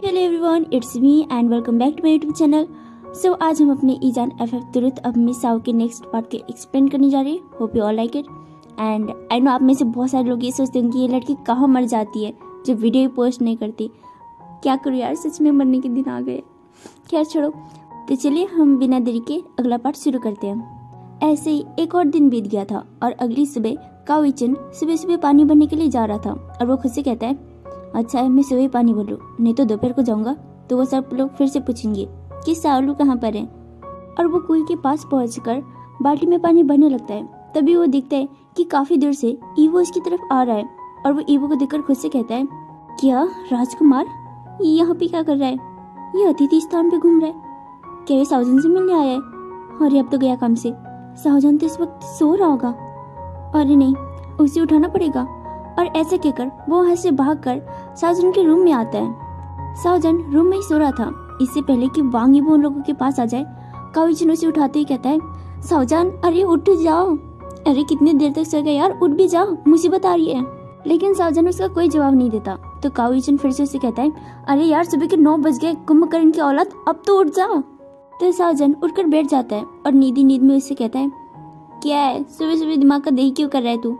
Hello everyone, it's me and welcome back to my YouTube channel. So आज हम अपने Izan FF तुरंत अब मिस साव के नेक्स्ट पार्ट के एक्सप्लेन करने जा रहे हैं। Hope you all like it and I know आप में से बहुत सारे लोग ये सोचते हैं कि ये लड़की कहाँ मर जाती है जब वीडियो पोस्ट नहीं करती। क्या करूँ यार, सच में मरने के दिन आ गए। खैर छोड़ो, तो चलिए हम बिना देरी के अगला पार्ट शुरू करते हैं। ऐसे ही एक और दिन बीत गया था और अगली सुबह काओ-ई-चन सुबह सुबह पानी भरने के लिए जा रहा था और वो खुद से कहता है, अच्छा है मैं सुबह पानी भर लूं, नहीं तो दोपहर को जाऊंगा तो वो सब लोग फिर से पूछेंगे कि सावलू कहाँ पर है। और वो कुएं के पास पहुंचकर बाल्टी में पानी भरने लगता है। तभी वो देखता है कि काफी दूर से ईवो उसकी तरफ आ रहा है और वो ईवो को देखकर खुद से कहता है, क्या राजकुमार ये यहाँ पे क्या कर रहा है? ये अतिथि स्थान पे घूम रहा है, क्या ये सावजन से मिलने आया है? अरे अब तो गया काम से, सावजन तो इस वक्त सो रहा होगा। अरे नहीं, उसे उठाना पड़ेगा। और ऐसे कहकर वो वहां से भागकर सावजन के रूम में आता है। सावजन रूम में ही सो रहा था। इससे पहले कि वांग ईवो उन लोगों के पास आ जाए, काओ-ई-चन उसे उठाते ही कहता है, सावजन अरे उठ जाओ, अरे कितनी देर तक सो गए यार, उठ भी जाओ, मुसीबत आ रही है। लेकिन सावजन उसका कोई जवाब नहीं देता। तो काओ-ई-चन फिर से उसे कहता है, अरे यार सुबह के 9 बज गए, कुंभकर्ण की औलाद, अब तो उठ जाओ। तो सावजन उठकर बैठ जाता है और नींद नींद में उससे कहता है, क्या है सुबह सुबह दिमाग का दही क्यों कर रहा है तू?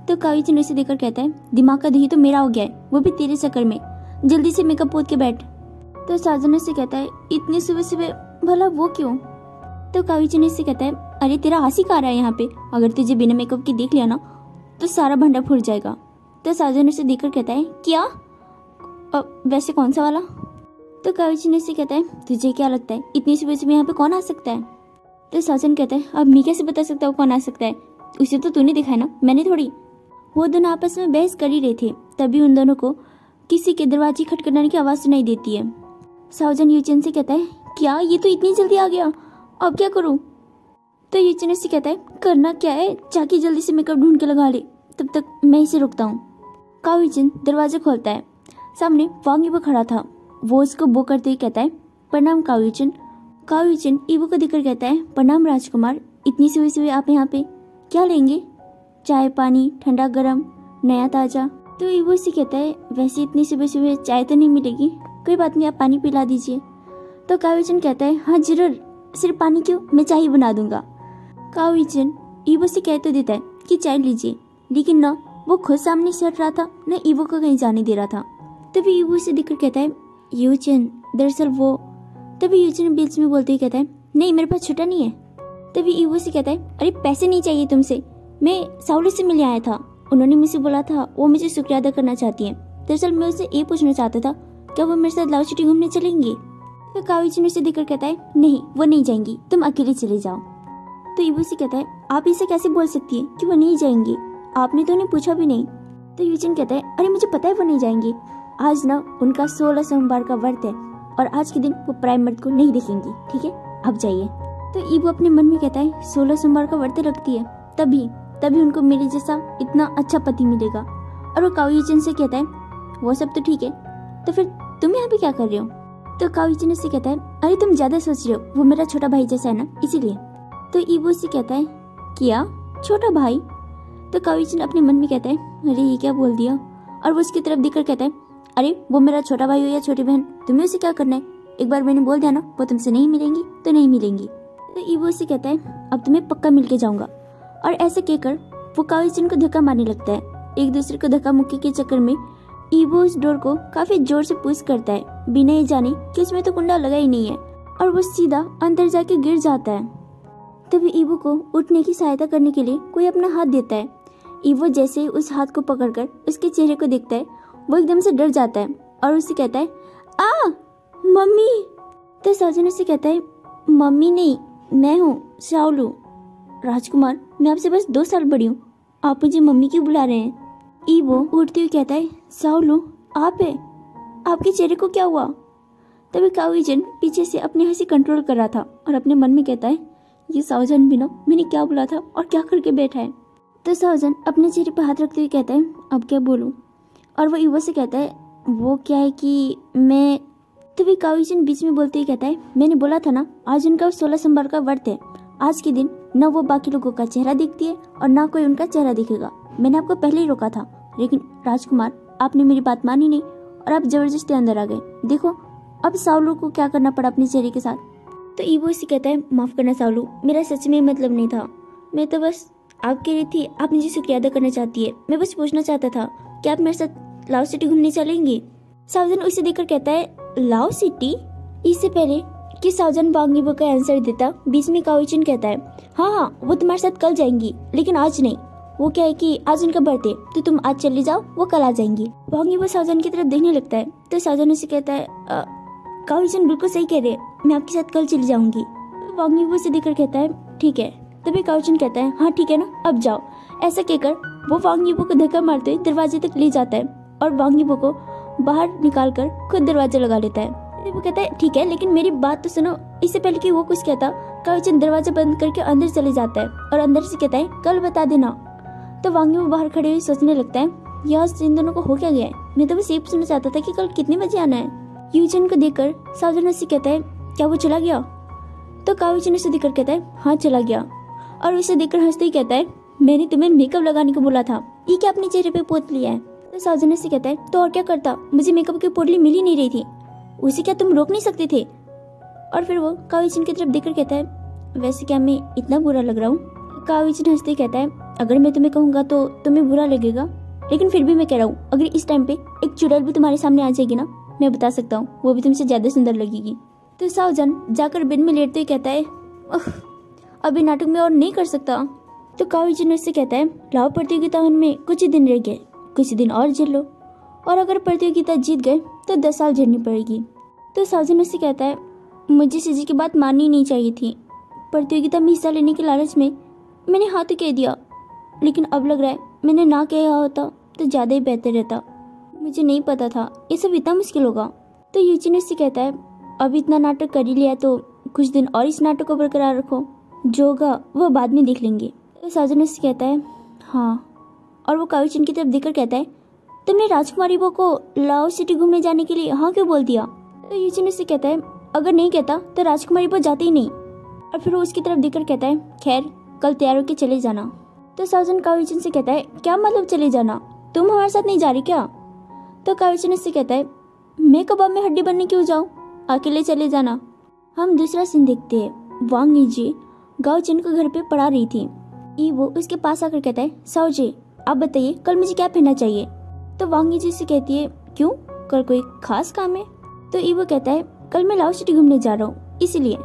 तो काओ-ई-चन उसे देखकर कहता है, दिमाग का दही तो मेरा हो गया है, वो भी तेरे चक्कर में, जल्दी से मेकअप पोत के बैठ। तो सावजन उससे कहता है, इतनी सुबह सुबह भला वो क्यों? तो काओ-ई-चन उससे कहता है, अरे तेरा आशिक आ रहा है यहाँ पे, अगर तुझे बिना मेकअप के देख लिया ना तो सारा भंडा फूट जाएगा। तो सावजन उसे देखकर कहता है, क्या? वैसे कौन सा वाला? तो काओ-ई-चन उससे कहता है, तुझे क्या लगता है इतनी सुबह सुबह यहाँ पे कौन आ सकता है? तो सावजन कहता है, अब मैं कैसे बता सकता हूँ कौन आ सकता है, उसे तो तूने दिखाया ना, मैंने थोड़ी। वो दोनों आपस में बहस कर ही रहे थे। तभी उन दोनों को किसी के दरवाजे खटखटाने की आवाज सुनाई देती है। सावजन यू-चन से कहता है, क्या ये तो इतनी जल्दी आ गया, अब क्या करूं? तो यू-चन से कहता है, करना क्या है, जाके जल्दी से मेकअप ढूंढ के लगा ले, तब तक मैं इसे रुकता हूँ। काओ-ई-चन दरवाजा खोलता है। सामने वांग ईवो खड़ा था। वो उसको बो करते ही कहता है, प्रणाम काओ-ई-चन। काओ-ई-चन ईवो को देखकर कहता है, प्रणाम राजकुमार, इतनी सुबह सुबह आप यहाँ पे क्या लेंगे? चाय पानी, ठंडा गरम, नया ताजा? तो ईवो से कहता है, वैसे इतनी सुबह सुबह चाय तो नहीं मिलेगी, कोई बात नहीं, आप पानी पिला दीजिए। तो काओ-ई-चन कहता है, हाँ जरूर, सिर्फ पानी क्यों, मैं चाय ही बना दूंगा। काओ-ई-चन ईवो से कह तो देता है कि चाय लीजिए, लेकिन ना वो खुद सामने से हट रहा था, न ईवो को कहीं जाने दे रहा था। तभी ईवो से देखकर कहता है, यू-चन दरअसल वो। तभी यू-चन बीच में बोलते ही कहता है, नहीं मेरे पास छुट्टा नहीं है। तभी ईवो से कहता है, अरे पैसे नहीं चाहिए तुमसे, मैं सावली से मिलने आया था, उन्होंने मुझसे बोला था वो मुझे शुक्रिया अदा करना चाहती हैं। दरअसल मैं उससे ये पूछना चाहता था, क्या वो मेरे साथ लाओ सिटी घूमने चलेंगी? तो काओ-ई-चन उसे देखकर कहता है, नहीं वो नहीं जाएंगी, तुम अकेले चले जाओ। तो ईवो से कहता है, आप इसे कैसे बोल सकती है कि वो नहीं जाएंगी, आपने तो उन्हें पूछा भी नहीं। तो यू-चन कहता है, अरे मुझे पता है वो नहीं जाएंगी, आज ना उनका 16 सोमवार का व्रत है और आज के दिन वो प्राइम मर्द को नहीं देखेंगी, ठीक है अब जाइए। तो ईवो अपने मन में कहता है, 16 सोमवार का व्रत रखती है, तभी उनको मेरे जैसा इतना अच्छा पति मिलेगा। और वो काओ-ई-चन से कहता है, वो सब तो ठीक है, तो फिर तुम यहाँ पे क्या कर रहे हो? तो काओ-ई-चन से कहता है, अरे तुम ज्यादा सोच रहे हो, वो मेरा छोटा भाई जैसा है ना, इसीलिए। तो ईवो से कहता है, क्या छोटा भाई? तो काओ-ई-चन अपने मन में कहता है, अरे ये क्या बोल दिया? और वो उसकी तरफ देखकर कहता है, अरे वो मेरा छोटा भाई हो या छोटी बहन, तुम्हें उसे क्या करना है? एक बार मैंने बोल दिया ना वो तुमसे नहीं मिलेंगी तो नहीं मिलेंगी। तो ईवो से कहता है, अब तुम्हें पक्का मिलके जाऊंगा। और ऐसे कहकर वो काओ-ई-चन को धक्का मारने लगता है। एक दूसरे को धक्का मुक्की के चक्कर में ईवो उस डोर को काफी जोर से पुश करता है, बिना ये जाने कि उसमें तो कुंडा लगा ही नहीं है, और वो सीधा अंदर जाके गिर जाता है। तभी ईवो को उठने की सहायता करने के लिए कोई अपना हाथ देता है। ईवो जैसे ही उस हाथ को पकड़कर उसके चेहरे को देखता है, वो एकदम से डर जाता है और उससे कहता है, आ मम्मी। तो सावजन उससे कहता है, मम्मी नहीं, मैं हूँ सावलू। राजकुमार मैं आपसे बस 2 साल बड़ी हूँ, आप मुझे मम्मी क्यों बुला रहे हैं? ईवो उठते हुए कहता है, सावलू आप है, आपके चेहरे को क्या हुआ? तभी काओ-ई-चन पीछे से अपनी हंसी कंट्रोल कर रहा था और अपने मन में कहता है, ये सावजन भी ना मैंने क्या बोला था और क्या करके बैठा है। तो सावजन अपने चेहरे पर हाथ रखते हुए कहता है, अब क्या बोलूं? और वो ईवो से कहता है, वो क्या है कि मैं। तभी काओ-ई-चन बीच में बोलते ही कहता है, मैंने बोला था ना आज उनका 16 सोमवार का व्रत है, आज के दिन न वो बाकी लोगों का चेहरा देखती है और ना कोई उनका चेहरा दिखेगा। मैंने आपको पहले ही रोका था, लेकिन राजकुमार आपने मेरी बात मानी नहीं और आप जबरदस्ती अंदर आ गए। देखो अब साउलू को क्या करना पड़ा अपने चेहरे के साथ। तो ईवो इसे कहता है, माफ करना साउलू, मेरा सच में मतलब नहीं था। मैं तो बस आपके लिए थी, आप मुझे शुक्रिया अदा करना चाहती है। मैं बस पूछना चाहता था कि आप मेरे साथ लाओ सिटी घूमने चलेंगे। साउजन उसे देखकर कहता है, लाओ सिटी? इससे पहले कि साउजन वांग यीबो का आंसर देता, बीच में काओइचिन कहता है, हाँ वो तुम्हारे साथ कल जाएंगी, लेकिन आज नहीं। वो क्या है कि आज उनका बर्थडे, तो तुम आज चले जाओ, वो कल आ जाएंगी। वांग यीबो साउजन की तरफ देखने लगता है तो साउजन उसे कहता है, काओइचिन बिल्कुल सही कह रहे हैं, मैं आपके साथ कल चली जाऊंगी। वांग यीबो से देखकर कहता है, ठीक है। तभी काओइचिन कहता है, हाँ ठीक है ना, अब जाओ। ऐसा कहकर वो वांग यीबो को धक्का मारते हुए दरवाजे तक ले जाता है और वांग यीबो को बाहर निकालकर खुद दरवाजा लगा लेता है। वो कहता है, ठीक है, लेकिन मेरी बात तो सुनो। इससे पहले कि वो कुछ कहता, काओइचिन दरवाजा बंद करके अंदर चले जाता है और अंदर से कहता है, कल बता देना। तो वांग यीबो बाहर खड़े हुए सोचने लगता है, यार इन दोनों को हो क्या गया है? मैं तो बस ये पूछना चाहता था कि कल कितने बजे आना है। यूजिन को देखकर साउजन से कहता है, क्या वो चला गया? तो काओइचिन उसे देखकर कहता है, हाँ चला गया। और उसे देखकर हंसते ही कहता है, मैंने तुम्हें मेकअप लगाने को बोला था, ये क्या अपने चेहरे पे पोत लिया है? तो साउजन से कहता है, तो और क्या करता, मुझे मेकअप की पोटली मिल ही नहीं रही थी, उसे क्या तुम रोक नहीं सकते थे? और फिर वो काओइचिन की तरफ देखकर कहता है, वैसे क्या मैं इतना बुरा लग रहा हूँ? काओइचिन हंसते कहता है, अगर मैं तुम्हें कहूंगा तो तुम्हें बुरा लगेगा, लेकिन फिर भी मैं कह रहा हूँ, अगर इस टाइम पे एक चुड़ैल भी तुम्हारे सामने आ जाएगी ना, मैं बता सकता हूँ वो भी तुमसे ज्यादा सुंदर लगेगी। तो साउजन जाकर बेड में लेटते हुए कहता है, अभी नाटक में और नहीं कर सकता। तो काओइचिन उससे कहता है, लाओ प्रतियोगिता में कुछ ही दिन रह गए, कुछ दिन और झेल लो, और अगर प्रतियोगिता जीत गए तो 10 साल झेलनी पड़ेगी। तो साउजन उससे कहता है, मुझे सीजी की बात माननी नहीं चाहिए थी। प्रतियोगिता में हिस्सा लेने के लालच में मैंने हाँ तो कह दिया, लेकिन अब लग रहा है मैंने ना कहा होता तो ज्यादा ही बेहतर रहता। मुझे नहीं पता था ये सब इतना मुश्किल होगा। तो यूचिन उससे कहता है, अब इतना नाटक कर ही लिया तो कुछ दिन और इस नाटक को बरकरार रखो, जो होगा वो बाद में देख लेंगे। तो साउजन उससे कहता है, हाँ। और वो काओइचिन की तरफ देखकर कहता है, तुमने राजकुमारी वो को लाओ सिटी घूमने जाने के लिए हाँ क्यों बोल दिया? तो यूचिन उससे कहता है, अगर नहीं कहता तो राजकुमारी वो जाते ही नहीं। और फिर वो उसकी तरफ देखकर कहता है, खैर कल तैयार होकर चले जाना। तो साउजन काओइचिन से कहता है, क्या मतलब चले जाना, तुम हमारे साथ नहीं जा रही क्या? तो काओइचिन उससे कहता है, मैं कबाब में हड्डी बनने क्यों जाऊँ, अकेले चले जाना। हम दूसरा सीन देखते हैं। वांग यीजी गाओचिन को घर पे पढ़ा रही थी। ईवो उसके पास आकर कहता है, साओजे आप बताइए कल मुझे क्या पहनना चाहिए? तो वांग यीजी से कहती है, क्यों, कल कोई खास काम है? तो ईवो कहता है, कल मैं लाओ सिटी घूमने जा रहा हूँ इसीलिए।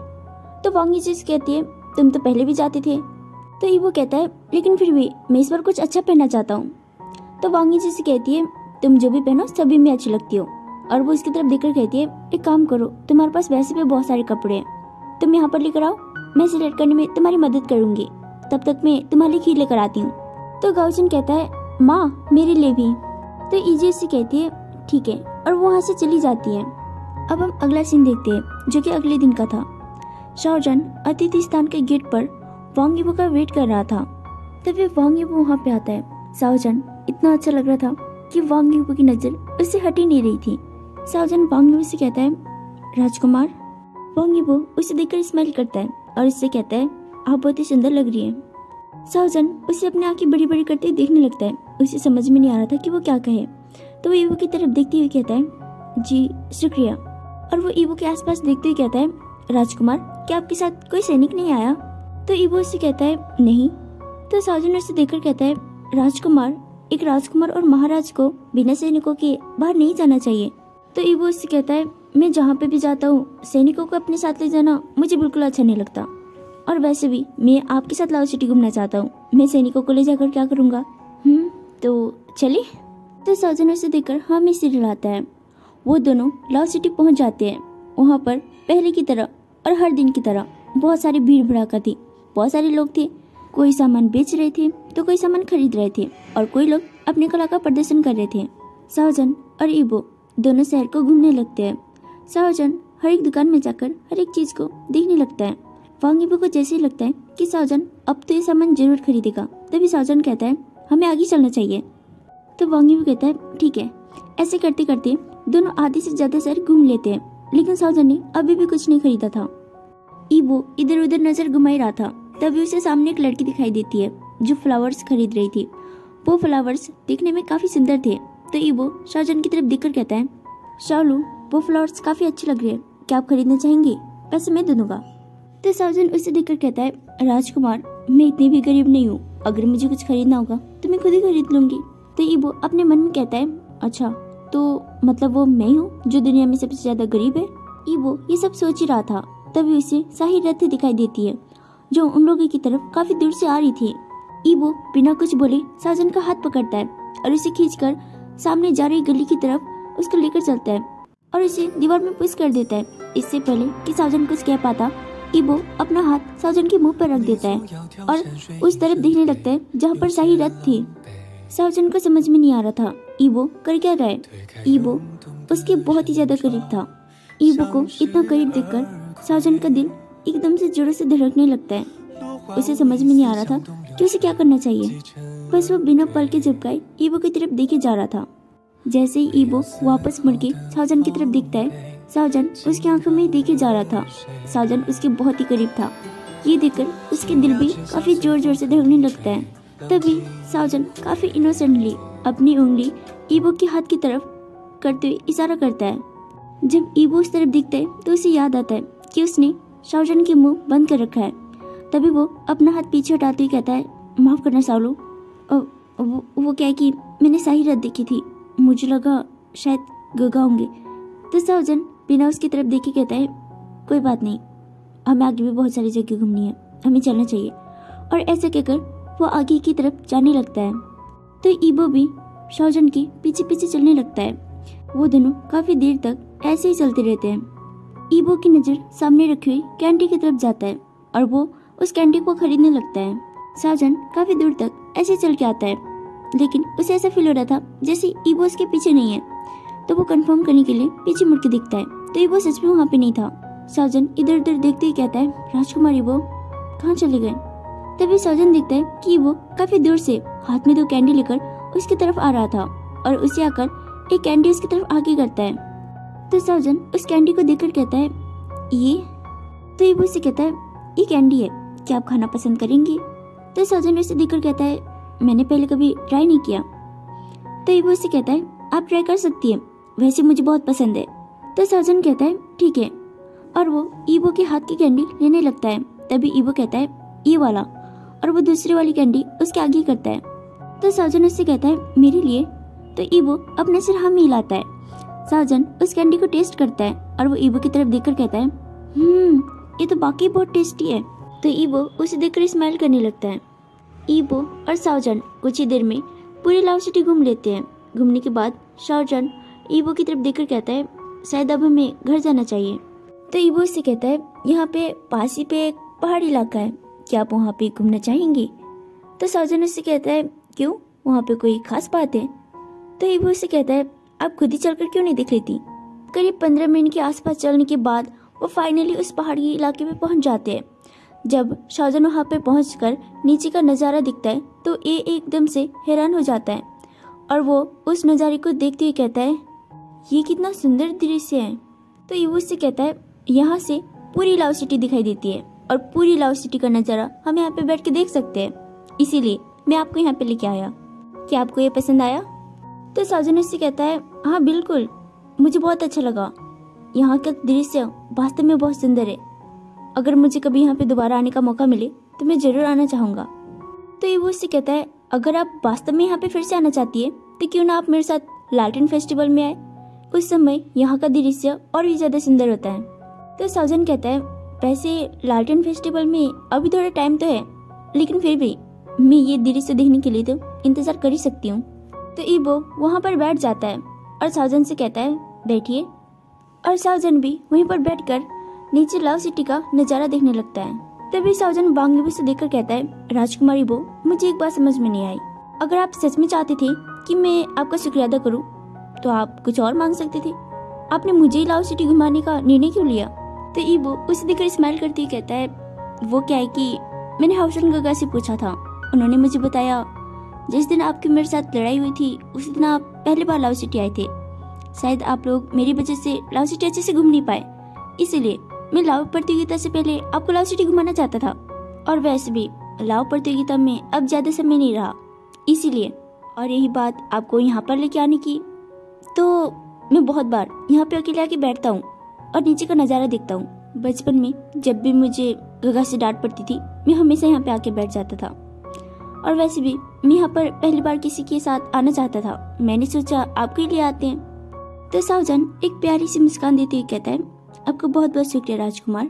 तो वांग यीजी से कहती है, तुम तो पहले भी जाते थे। तो ईवो कहता है, लेकिन फिर भी मैं इस बार कुछ अच्छा पहनना चाहता हूँ। तो वांग यीजी से कहती है, तुम जो भी पहनो सभी में अच्छी लगती हो। और वो उसकी तरफ देखकर कहती है, एक काम करो, तुम्हारे पास वैसे भी बहुत सारे कपड़े हैं, तुम यहाँ पर लेकर आओ, मैं सिलेक्ट करने में तुम्हारी मदद करूंगी, तब तक मैं तुम्हारे लिए खीर लेकर आती हूँ। तो गाओचिन कहता है, माँ मेरे लिए भी। तो ईजी उससे कहती है, ठीक है, और वो वहाँ से चली जाती है। अब हम अगला सीन देखते हैं जो कि अगले दिन का था। शाओजन अतिथि स्थान के गेट पर वांग यीबो का वेट कर रहा था। तभी वांग यीबो वहाँ पे आता है। शाओजन इतना अच्छा लग रहा था कि वांग यीबो की नजर उससे हट ही नहीं रही थी। शाओजन वांग यीबो से कहता है, राजकुमार। वांग यीबो उसे देखकर स्माइल करता है और इससे कहता है, आप बहुत ही सुंदर लग रही हैं। शाओजन उसे अपनी आंखें बड़ी बड़ी करते देखने लगता है। उसे समझ में नहीं आ रहा था कि वो क्या कहे, तो वो ईवो की तरफ देखते हुए कहता है, जी शुक्रिया। और वो ईवो के आसपास देखते हुए कहता है, राजकुमार क्या आपके साथ कोई सैनिक नहीं आया? तो ईवो उससे कहता है, नहीं। तो शाओजन उसे देखकर कहता है, राजकुमार, एक राजकुमार और महाराज को बिना सैनिकों के बाहर नहीं जाना चाहिए। तो ईवो उससे कहता है, मैं जहाँ पे भी जाता हूँ सैनिकों को अपने साथ ले जाना मुझे बिल्कुल अच्छा नहीं लगता, और वैसे भी मैं आपके साथ लाओ सिटी घूमना चाहता हूँ, मैं सैनिकों को ले जाकर क्या करूँगा? तो चलिए। तो शाओजन उसे देखकर हाँ में सिर हिलाता है। वो दोनों लाओ सिटी पहुँच जाते हैं। वहाँ पर पहले की तरह और हर दिन की तरह बहुत सारी भीड़ भड़ाका थी, बहुत सारे लोग थे। कोई सामान बेच रहे थे तो कोई सामान खरीद रहे थे, और कोई लोग अपने कला का प्रदर्शन कर रहे थे। शाओजन और ईवो दोनों शहर को घूमने लगते हैं। शाओजन हर एक दुकान में जाकर हर एक चीज को देखने लगता है। वांग यीबो को जैसे ही लगता है कि शाओजन अब तो ये सामान जरूर खरीदेगा, तभी शाओजन कहता है, हमें आगे चलना चाहिए। तो वांग यीबो कहता है, ठीक है। ऐसे करते करते दोनों आधे से ज्यादा शहर घूम लेते हैं, लेकिन शाओजन ने अभी भी कुछ नहीं खरीदा था। ईवो इधर उधर नजर घुमा रहा था, तभी उसे सामने एक लड़की दिखाई देती है जो फ्लावर्स खरीद रही थी। वो फ्लावर्स दिखने में काफी सुंदर थे। तो ईवो शाओजन की तरफ देखकर कहता है, शालू, वो फ्लावर्स काफी अच्छे लग रहे हैं, क्या आप खरीदना चाहेंगे? पैसे मैं दे दूंगा। तो सावजन उसे देखकर कहता है, राजकुमार, मैं इतनी भी गरीब नहीं हूँ, अगर मुझे कुछ खरीदना होगा तो मैं खुद ही खरीद लूंगी। तो ईबो अपने मन में कहता है, अच्छा तो मतलब वो मैं हूँ जो दुनिया में सबसे ज्यादा गरीब है? ईबो ये सब सोच ही रहा था, तभी उसे शाही रथ दिखाई देती है जो उन लोगों की तरफ काफी दूर से आ रही थी। ईबो बिना कुछ बोले सावजन का हाथ पकड़ता है और उसे खींचकर सामने जा रही गली की तरफ उसको लेकर चलता है और उसे दीवार में पुश कर देता है। इससे पहले कि सावजन कुछ कह पाता, ईबो अपना हाथ सावजन के मुंह पर रख देता है और उस तरफ देखने लगता है जहाँ पर शाही रथ थी। सावजन को समझ में नहीं आ रहा था ईबो कर क्या रहा है। ईबो उसके बहुत ही ज्यादा करीब था। ईबो को इतना करीब देखकर सावजन का दिल एकदम से जोरों से धड़कने लगता है। उसे समझ में नहीं आ रहा था कि उसे क्या करना चाहिए। बस वो बिना पल के झपकाए ईबो की तरफ देखे जा रहा था। जैसे ही ईबो वापस मुड़ के सावजन की तरफ देखता है, सावजन उसकी आंखों में देखे जा रहा था। सावजन उसके बहुत ही करीब था। ये देखकर उसके दिल भी काफी जोर जोर से धड़कने लगता है। तभी सावजन काफी इनोसेंटली अपनी उंगली ईबो के हाथ की तरफ करते हुए इशारा करता है। जब ईबो उस तरफ दिखता है तो उसे याद आता है कि उसने सावजन के मुंह बंद कर रखा है। तभी वो अपना हाथ पीछे हटाते हुए कहता है, माफ करना सावलू, वो क्या है कि मैंने शाही रथ देखी थी, मुझे लगा शायद गगा होंगे। तो सावजन बिना उसकी तरफ देखे कहता है, कोई बात नहीं, हमें आगे भी बहुत सारी जगह घूमनी है, हमें चलना चाहिए। और ऐसा कहकर वो आगे की तरफ जाने लगता है। तो ईबो भी सावजन के पीछे पीछे चलने लगता है। वो दोनों काफी देर तक ऐसे ही चलते रहते हैं। ईबो की नजर सामने रखी हुई कैंडी की तरफ जाता है और वो उस कैंडी को खरीदने लगता है। सावजन काफी दूर तक ऐसे चल के आता है, लेकिन उसे ऐसा फील हो रहा था जैसे ईबो उसके पीछे नहीं है। तो वो कंफर्म करने के लिए पीछे मुड़ के देखता है तो ईबो सच में वहाँ पे नहीं था। सावजन इधर उधर देखते ही कहता है, राजकुमार ईबो कहाँ चले गए? तभी सावजन देखता है कि ईबो काफी दूर से हाथ में 2 कैंडी लेकर उसकी तरफ आ रहा था और उसे आकर एक कैंडी उसकी तरफ आगे करता है। तो सावजन उस कैंडी को देखकर कहता है, ये? तो ईबो से कहता है, ये कैंडी है, क्या आप खाना पसंद करेंगे? तो सावजन उसे देखकर कहता है, मैंने पहले कभी ट्राई नहीं किया। तो ईबो से कहता है, आप ट्राई कर सकती है, वैसे मुझे बहुत पसंद है। तो सावजन कहता है, ठीक है, और वो ईबो के हाथ की कैंडी लेने लगता है। तभी ईबो कहता है, ये वाला, और वो दूसरी वाली कैंडी उसके आगे करता है। तो सावजन उससे कहता है, मेरे लिए? तो ईबो अपने सिर हाँ में हिलाता है। सावजन उस कैंडी को टेस्ट करता है और वो ईबो की तरफ देखकर कहता है, ये तो बाकी बहुत टेस्टी है। तो ईबो उसे देखकर स्माइल करने लगता है। ईबो और सावजन कुछ ही देर में पूरी लाव सिटी घूम लेते हैं। घूमने के बाद सावजन ईबो की तरफ देखकर कहता है, शायद अब हमें घर जाना चाहिए। तो ईबो उससे कहता है, यहाँ पे पास ही पे एक पहाड़ी इलाका है, क्या आप वहाँ पे घूमना चाहेंगे? तो सावजन उससे कहता है, क्यों, वहाँ पे कोई खास बात है? तो ईबो उससे कहता है, आप खुद ही चलकर क्यों नहीं देख लेती? करीब 15 मिनट के आसपास चलने के बाद वो फाइनली उस पहाड़ी इलाके में पहुंच जाते हैं। जब सावजन वहाँ पे पहुंचकर नीचे का नज़ारा दिखता है तो ये एकदम से हैरान हो जाता है और वो उस नज़ारे को देखते हुए कहता है, ये कितना सुंदर दृश्य है। तो ईबो उससे कहता है, यहाँ से पूरी लाव सिटी दिखाई देती है और पूरी लाव सिटी का नज़ारा हम यहाँ पे बैठ के देख सकते हैं, इसीलिए मैं आपको यहाँ पे लेके आया। क्या आपको ये पसंद आया? तो सावजन उससे कहता है, हाँ बिल्कुल, मुझे बहुत अच्छा लगा, यहाँ का दृश्य वास्तव में बहुत सुंदर है। अगर मुझे कभी यहाँ पे दोबारा आने का मौका मिले तो मैं जरूर आना चाहूँगा। तो ईबो उससे कहता है, अगर आप वास्तव में यहाँ पे फिर से आना चाहती है तो क्यों ना आप मेरे साथ लालटेन फेस्टिवल में आए, उस समय यहाँ का दृश्य और भी ज्यादा सुंदर होता है। तो सावजन कहता है, वैसे लालटेन फेस्टिवल में अभी थोड़ा टाइम तो है, लेकिन फिर भी मैं ये दृश्य देखने के लिए तो इंतजार कर ही सकती हूँ। तो ईबो वहाँ पर बैठ जाता है और सावजन से कहता है, बैठिए। और सावजन भी वहीं पर बैठकर नीचे लाव सिटी का नजारा देखने लगता है। तभी सावजन बांग्लादेश से देखकर कहता है, राजकुमार ईबो, मुझे एक बात समझ में नहीं आई, अगर आप सच में चाहते थे कि मैं आपका शुक्रिया अदा करूं तो आप कुछ और मांग सकते थे, आपने मुझे ही लाव सिटी घुमाने का निर्णय क्यों लिया? तो ईबो उसे देखकर स्माइल करते ही कहता है, वो क्या है कि मैंने हाउसन गगा से पूछा था, उन्होंने मुझे बताया जिस दिन आपकी मेरे साथ लड़ाई हुई थी उस दिन आप पहली बार लाव सिटी आए थे। शायद आप लोग मेरी वजह से लाव सिटी अच्छे से घूम नहीं पाए, इसीलिए मैं लाव प्रतियोगिता से पहले आपको लाव सिटी घुमाना चाहता था। और वैसे भी लाव प्रतियोगिता में अब ज्यादा समय नहीं रहा, इसीलिए, और यही बात आपको यहाँ पर लेके आने की। तो मैं बहुत बार यहाँ पे अकेले आके बैठता हूँ और नीचे का नज़ारा देखता हूँ। बचपन में जब भी मुझे गगा से डांट पड़ती थी, मैं हमेशा यहाँ पे आके बैठ जाता था। और वैसे भी मैं यहाँ पर पहली बार किसी के साथ आना चाहता था। मैंने सोचा आपके लिए आते हैं। तो शाहजहान एक प्यारी सी मुस्कान देते हुए कहता है, आपको बहुत बहुत शुक्रिया राजकुमार।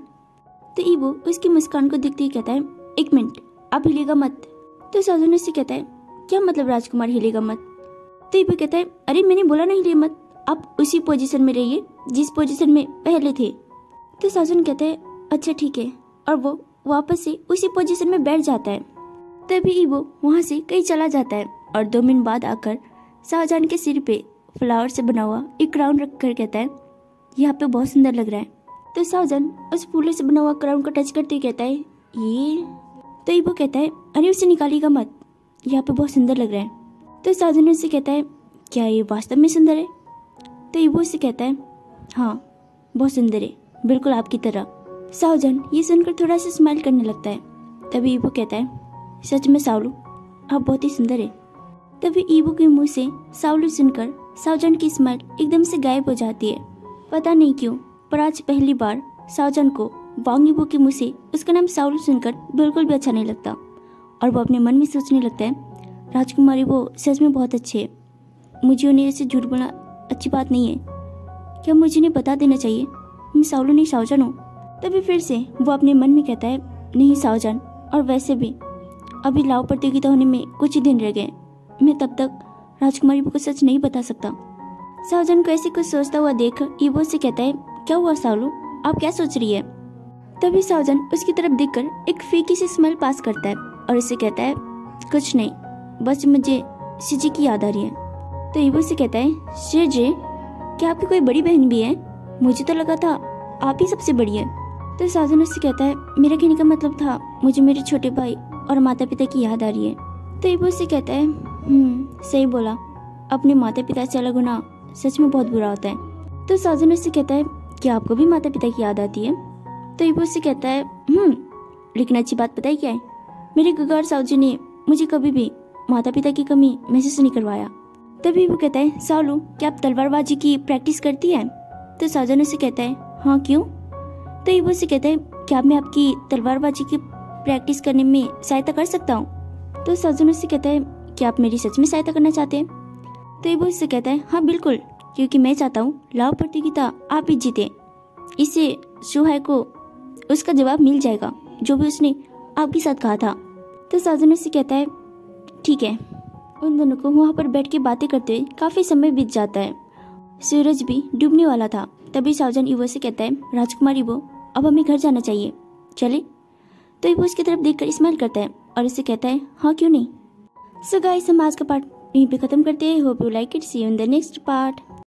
तो ईवो उसकी मुस्कान को देखते हुए कहता है, एक मिनट, आप हिलेगा मत। तो शाहजहान उससे कहता है, क्या मतलब राजकुमार हिलेगा मत? तो ईवो कहता है, अरे मैंने बोला ना हिले मत, आप उसी पोजीशन में रहिए जिस पोजीशन में पहले थे। तो शाहजहान कहता है, अच्छा ठीक है, और वो वापस से उसी पोजीशन में बैठ जाता है। तभी ईवो वहाँ से कहीं चला जाता है और 2 मिनट बाद आकर शाहजहान के सिर पे फ्लावर से बना हुआ एक क्राउन रख कर कहता है, यहाँ पे बहुत सुंदर लग रहा है। तो शाहजहान उस फूलों से बना हुआ क्राउन को टच करते हुए कहता है, ये। तो ईवो कहता है, अरे उसे निकालिएगा मत, यहाँ पे बहुत सुंदर लग रहा है। तो शाहजहान उससे कहता है, क्या ये वास्तव में सुंदर है? तो ईवो उससे कहता है, हाँ बहुत सुंदर है, बिल्कुल आपकी तरह। शाहजहान ये सुनकर थोड़ा सा स्माइल करने लगता है। तभी ईवो कहता है, सच में सावलू, आप बहुत ही सुंदर है। तभी ईवो के मुंह से सावलू सुनकर शाहजहान की स्माइल एकदम से गायब हो जाती है। पता नहीं क्यों, पर आज पहली बार शाहजहान को वांग ईवो के मुंह से उसका नाम सावलू सुनकर बिल्कुल भी अच्छा नहीं लगता और वो अपने मन में सोचने लगता है, राजकुमार ईवो सच में बहुत अच्छे है, मुझे उन्हें ऐसे झूठ बोलना अच्छी बात नहीं है। क्या मुझे उन्हें बता देना चाहिए मैं सावलू नहीं शाहजहान हूँ? तभी फिर से वो अपने मन में कहता है, नहीं शाहजहान, और वैसे भी अभी लाव प्रतियोगिता होने में कुछ ही दिन रह गए, मैं तब तक राजकुमार ईवो को सच नहीं बता सकता। शाहजहान को ऐसे कुछ सोचता हुआ देख ईवो से कहता है, क्या हुआ सावलू, आप क्या सोच रही है? तभी शाहजहान उसकी तरफ देखकर एक फीकी सी स्मेल पास करता है और उसे कहता है, कुछ नहीं, बस मुझे शिजी की याद आ रही है। तो ईवो से कहता है, शिजी, क्या आपकी कोई बड़ी बहन भी है? मुझे तो लगा था आप ही सबसे बड़ी है। तो शाहजहान उससे कहता है, मेरे कहने का मतलब था मुझे मेरे छोटे भाई और माता पिता की याद आ रही है। तो ईवो से कहता है, सही बोला, अपने माता पिता से अलग होना सच में बहुत बुरा होता है। तो शाहजहान उससे कहता है, क्या आपको भी माता पिता की याद आती है? तो ईवो से कहता है, लेकिन अच्छी बात पता है क्या है, मेरे गगा और सावजी ने मुझे कभी भी माता पिता की कमी महसूस नहीं करवाया। तभी वो कहता है, सावलू, क्या आप तलवारबाजी की प्रैक्टिस करती है? तो शाहजहान उससे कहता है, हाँ क्यों? तो ईवो से कहता है, क्या मैं आपकी तलवारबाजी की प्रैक्टिस करने में सहायता कर सकता हूँ? तो शाहजहान उससे कहता है, क्या आप मेरी सच में सहायता करना चाहते हैं? तो ईवो उससे कहता है, हाँ बिल्कुल, क्योंकि मैं चाहता हूँ लाव प्रतियोगिता आप ही जीते। इससे शोहाई को उसका जवाब मिल जाएगा जो भी उसने आपके साथ कहा था। तो शाहजहान उससे कहता है, ठीक है। उन दोनों को वहाँ पर बैठ के बातें करते हुए काफी समय बीत जाता है। सूरज भी डूबने वाला था। तभी शाहजहान ईवो से कहता है, राजकुमार ईवो, अब हमें घर जाना चाहिए, चले? तो ईवो उसकी तरफ देखकर स्माइल करता है और उससे कहता है, हाँ क्यों नहीं। सो गाइस, हम आज का पार्ट यहीं पे खत्म करते हैं। Hope you like it. See you in the next part.